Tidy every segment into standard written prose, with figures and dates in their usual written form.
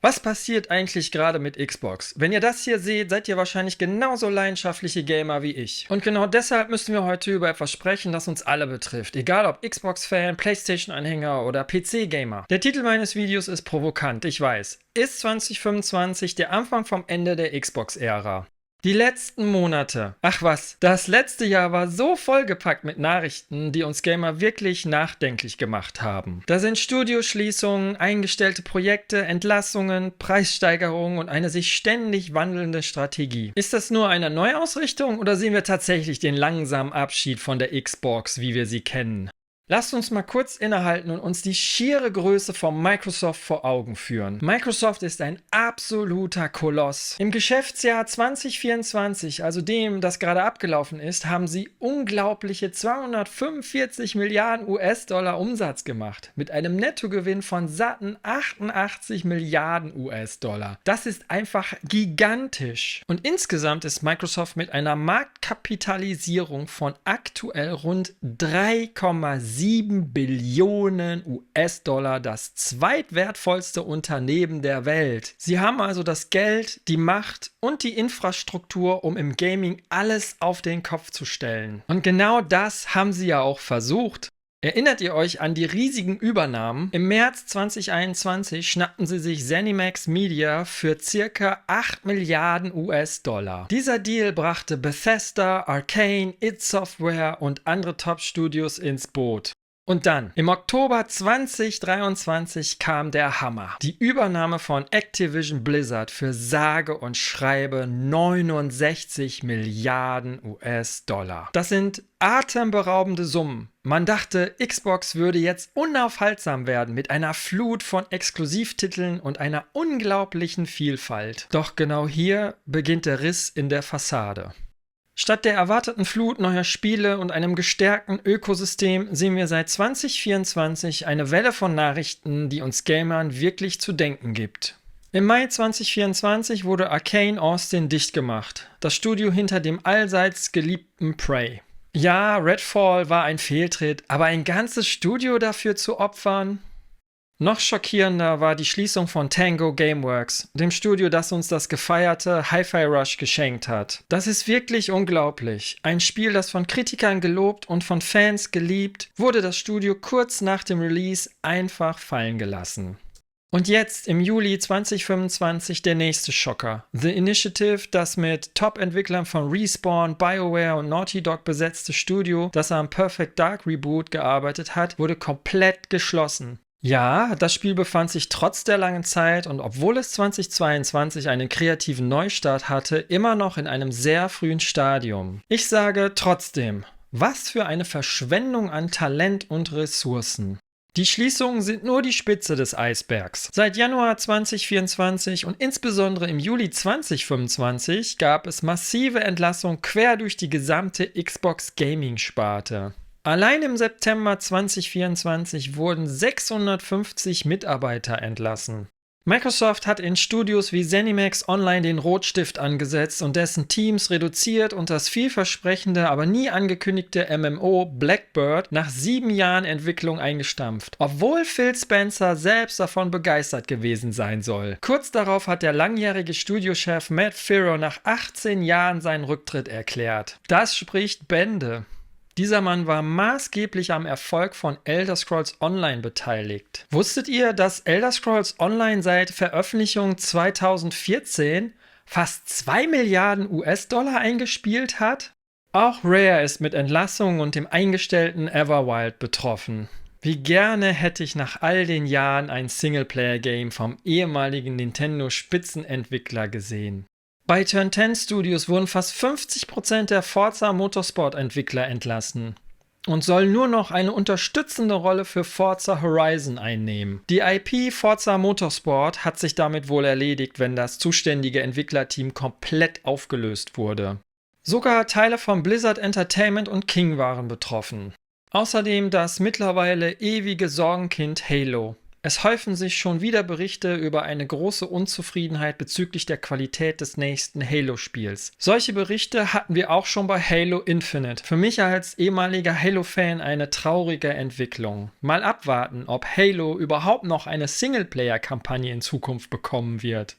Was passiert eigentlich gerade mit Xbox? Wenn ihr das hier seht, seid ihr wahrscheinlich genauso leidenschaftliche Gamer wie ich. Und genau deshalb müssen wir heute über etwas sprechen, das uns alle betrifft. Egal ob Xbox-Fan, PlayStation-Anhänger oder PC-Gamer. Der Titel meines Videos ist provokant, ich weiß. Ist 2025 der Anfang vom Ende der Xbox-Ära? Die letzten Monate, ach was, das letzte Jahr war so vollgepackt mit Nachrichten, die uns Gamer wirklich nachdenklich gemacht haben. Da sind Studioschließungen, eingestellte Projekte, Entlassungen, Preissteigerungen und eine sich ständig wandelnde Strategie. Ist das nur eine Neuausrichtung oder sehen wir tatsächlich den langsamen Abschied von der Xbox, wie wir sie kennen? Lasst uns mal kurz innehalten und uns die schiere Größe von Microsoft vor Augen führen. Microsoft ist ein absoluter Koloss. Im Geschäftsjahr 2024, also dem, das gerade abgelaufen ist, haben sie unglaubliche 245 Milliarden US-Dollar Umsatz gemacht. Mit einem Nettogewinn von satten 88 Milliarden US-Dollar. Das ist einfach gigantisch. Und insgesamt ist Microsoft mit einer Marktkapitalisierung von aktuell rund 3,7 Billionen US-Dollar das zweitwertvollste Unternehmen der Welt. Sie haben also das Geld, die Macht und die Infrastruktur, um im Gaming alles auf den Kopf zu stellen. Und genau das haben sie ja auch versucht. Erinnert ihr euch an die riesigen Übernahmen? Im März 2021 schnappten sie sich ZeniMax Media für ca. 8 Milliarden US-Dollar. Dieser Deal brachte Bethesda, Arcane, id Software und andere Top-Studios ins Boot. Und dann, im Oktober 2023 kam der Hammer. Die Übernahme von Activision Blizzard für sage und schreibe 69 Milliarden US-Dollar. Das sind atemberaubende Summen. Man dachte, Xbox würde jetzt unaufhaltsam werden mit einer Flut von Exklusivtiteln und einer unglaublichen Vielfalt. Doch genau hier beginnt der Riss in der Fassade. Statt der erwarteten Flut neuer Spiele und einem gestärkten Ökosystem sehen wir seit 2024 eine Welle von Nachrichten, die uns Gamern wirklich zu denken gibt. Im Mai 2024 wurde Arcane Austin dicht gemacht, das Studio hinter dem allseits geliebten Prey. Ja, Redfall war ein Fehltritt, aber ein ganzes Studio dafür zu opfern? Noch schockierender war die Schließung von Tango Gameworks, dem Studio, das uns das gefeierte Hi-Fi Rush geschenkt hat. Das ist wirklich unglaublich. Ein Spiel, das von Kritikern gelobt und von Fans geliebt, wurde das Studio kurz nach dem Release einfach fallen gelassen. Und jetzt, im Juli 2025, der nächste Schocker. The Initiative, das mit Top-Entwicklern von Respawn, BioWare und Naughty Dog besetzte Studio, das am Perfect Dark Reboot gearbeitet hat, wurde komplett geschlossen. Ja, das Spiel befand sich trotz der langen Zeit und obwohl es 2022 einen kreativen Neustart hatte, immer noch in einem sehr frühen Stadium. Ich sage trotzdem, was für eine Verschwendung an Talent und Ressourcen. Die Schließungen sind nur die Spitze des Eisbergs. Seit Januar 2024 und insbesondere im Juli 2025 gab es massive Entlassungen quer durch die gesamte Xbox Gaming-Sparte. Allein im September 2024 wurden 650 Mitarbeiter entlassen. Microsoft hat in Studios wie ZeniMax Online den Rotstift angesetzt und dessen Teams reduziert und das vielversprechende, aber nie angekündigte MMO Blackbird nach 7 Jahren Entwicklung eingestampft, obwohl Phil Spencer selbst davon begeistert gewesen sein soll. Kurz darauf hat der langjährige Studiochef Matt Firor nach 18 Jahren seinen Rücktritt erklärt. Das spricht Bände. Dieser Mann war maßgeblich am Erfolg von Elder Scrolls Online beteiligt. Wusstet ihr, dass Elder Scrolls Online seit Veröffentlichung 2014 fast 2 Milliarden US-Dollar eingespielt hat? Auch Rare ist mit Entlassungen und dem eingestellten Everwild betroffen. Wie gerne hätte ich nach all den Jahren ein Singleplayer-Game vom ehemaligen Nintendo-Spitzenentwickler gesehen. Bei Turn 10 Studios wurden fast 50% der Forza Motorsport-Entwickler entlassen und sollen nur noch eine unterstützende Rolle für Forza Horizon einnehmen. Die IP Forza Motorsport hat sich damit wohl erledigt, wenn das zuständige Entwicklerteam komplett aufgelöst wurde. Sogar Teile von Blizzard Entertainment und King waren betroffen. Außerdem das mittlerweile ewige Sorgenkind Halo. Es häufen sich schon wieder Berichte über eine große Unzufriedenheit bezüglich der Qualität des nächsten Halo-Spiels. Solche Berichte hatten wir auch schon bei Halo Infinite. Für mich als ehemaliger Halo-Fan eine traurige Entwicklung. Mal abwarten, ob Halo überhaupt noch eine Singleplayer-Kampagne in Zukunft bekommen wird.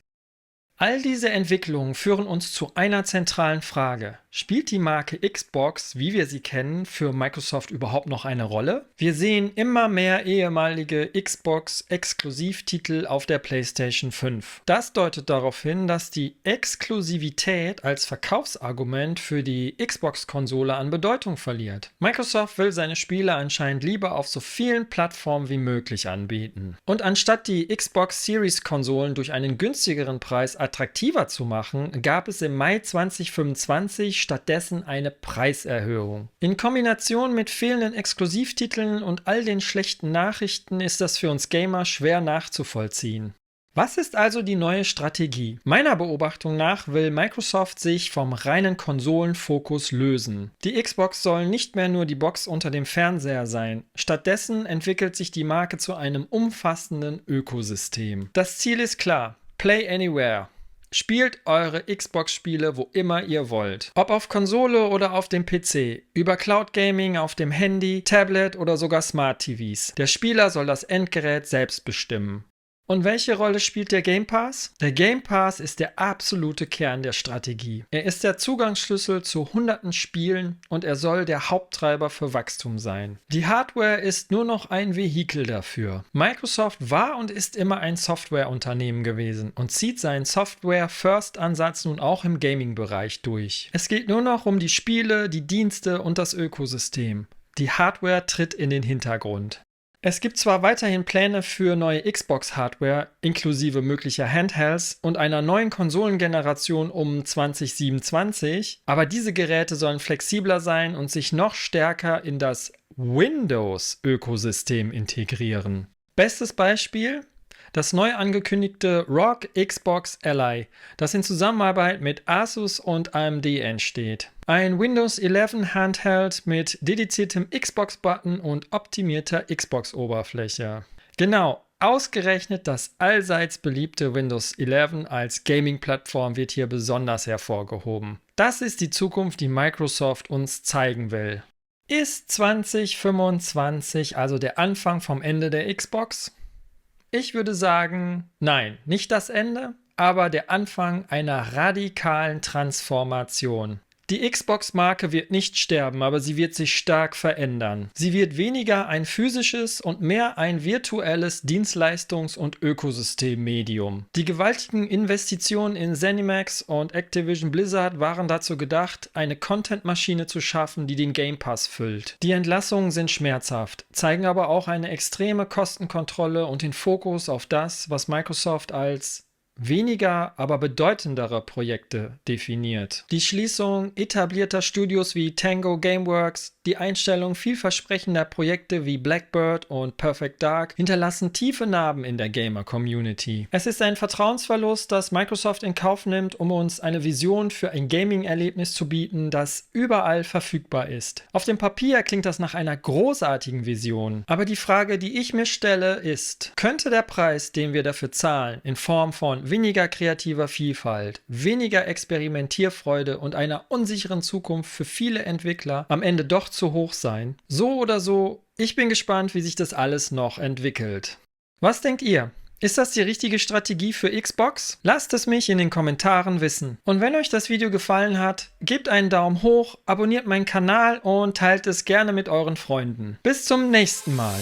All diese Entwicklungen führen uns zu einer zentralen Frage. Spielt die Marke Xbox, wie wir sie kennen, für Microsoft überhaupt noch eine Rolle? Wir sehen immer mehr ehemalige Xbox-Exklusivtitel auf der PlayStation 5. Das deutet darauf hin, dass die Exklusivität als Verkaufsargument für die Xbox-Konsole an Bedeutung verliert. Microsoft will seine Spiele anscheinend lieber auf so vielen Plattformen wie möglich anbieten. Und anstatt die Xbox Series-Konsolen durch einen günstigeren Preis attraktiver zu machen, gab es im Mai 2025 stattdessen eine Preiserhöhung. In Kombination mit fehlenden Exklusivtiteln und all den schlechten Nachrichten ist das für uns Gamer schwer nachzuvollziehen. Was ist also die neue Strategie? Meiner Beobachtung nach will Microsoft sich vom reinen Konsolenfokus lösen. Die Xbox soll nicht mehr nur die Box unter dem Fernseher sein. Stattdessen entwickelt sich die Marke zu einem umfassenden Ökosystem. Das Ziel ist klar: Play Anywhere. Spielt eure Xbox-Spiele, wo immer ihr wollt. Ob auf Konsole oder auf dem PC, über Cloud Gaming auf dem Handy, Tablet oder sogar Smart TVs. Der Spieler soll das Endgerät selbst bestimmen. Und welche Rolle spielt der Game Pass? Der Game Pass ist der absolute Kern der Strategie. Er ist der Zugangsschlüssel zu hunderten Spielen und er soll der Haupttreiber für Wachstum sein. Die Hardware ist nur noch ein Vehikel dafür. Microsoft war und ist immer ein Softwareunternehmen gewesen und zieht seinen Software-First-Ansatz nun auch im Gaming-Bereich durch. Es geht nur noch um die Spiele, die Dienste und das Ökosystem. Die Hardware tritt in den Hintergrund. Es gibt zwar weiterhin Pläne für neue Xbox-Hardware, inklusive möglicher Handhelds und einer neuen Konsolengeneration um 2027, aber diese Geräte sollen flexibler sein und sich noch stärker in das Windows-Ökosystem integrieren. Bestes Beispiel: das neu angekündigte ROG Xbox Ally, das in Zusammenarbeit mit Asus und AMD entsteht. Ein Windows 11 Handheld mit dediziertem Xbox-Button und optimierter Xbox-Oberfläche. Genau, ausgerechnet das allseits beliebte Windows 11 als Gaming-Plattform wird hier besonders hervorgehoben. Das ist die Zukunft, die Microsoft uns zeigen will. Ist 2025 also der Anfang vom Ende der Xbox? Ich würde sagen, nein, nicht das Ende, aber der Anfang einer radikalen Transformation. Die Xbox-Marke wird nicht sterben, aber sie wird sich stark verändern. Sie wird weniger ein physisches und mehr ein virtuelles Dienstleistungs- und Ökosystemmedium. Die gewaltigen Investitionen in ZeniMax und Activision Blizzard waren dazu gedacht, eine Content-Maschine zu schaffen, die den Game Pass füllt. Die Entlassungen sind schmerzhaft, zeigen aber auch eine extreme Kostenkontrolle und den Fokus auf das, was Microsoft als weniger, aber bedeutendere Projekte definiert. Die Schließung etablierter Studios wie Tango Gameworks, die Einstellung vielversprechender Projekte wie Blackbird und Perfect Dark hinterlassen tiefe Narben in der Gamer-Community. Es ist ein Vertrauensverlust, das Microsoft in Kauf nimmt, um uns eine Vision für ein Gaming-Erlebnis zu bieten, das überall verfügbar ist. Auf dem Papier klingt das nach einer großartigen Vision, aber die Frage, die ich mir stelle, ist: Könnte der Preis, den wir dafür zahlen, in Form von weniger kreativer Vielfalt, weniger Experimentierfreude und einer unsicheren Zukunft für viele Entwickler am Ende doch zu hoch sein? So oder so, ich bin gespannt, wie sich das alles noch entwickelt. Was denkt ihr? Ist das die richtige Strategie für Xbox? Lasst es mich in den Kommentaren wissen. Und wenn euch das Video gefallen hat, gebt einen Daumen hoch, abonniert meinen Kanal und teilt es gerne mit euren Freunden. Bis zum nächsten Mal.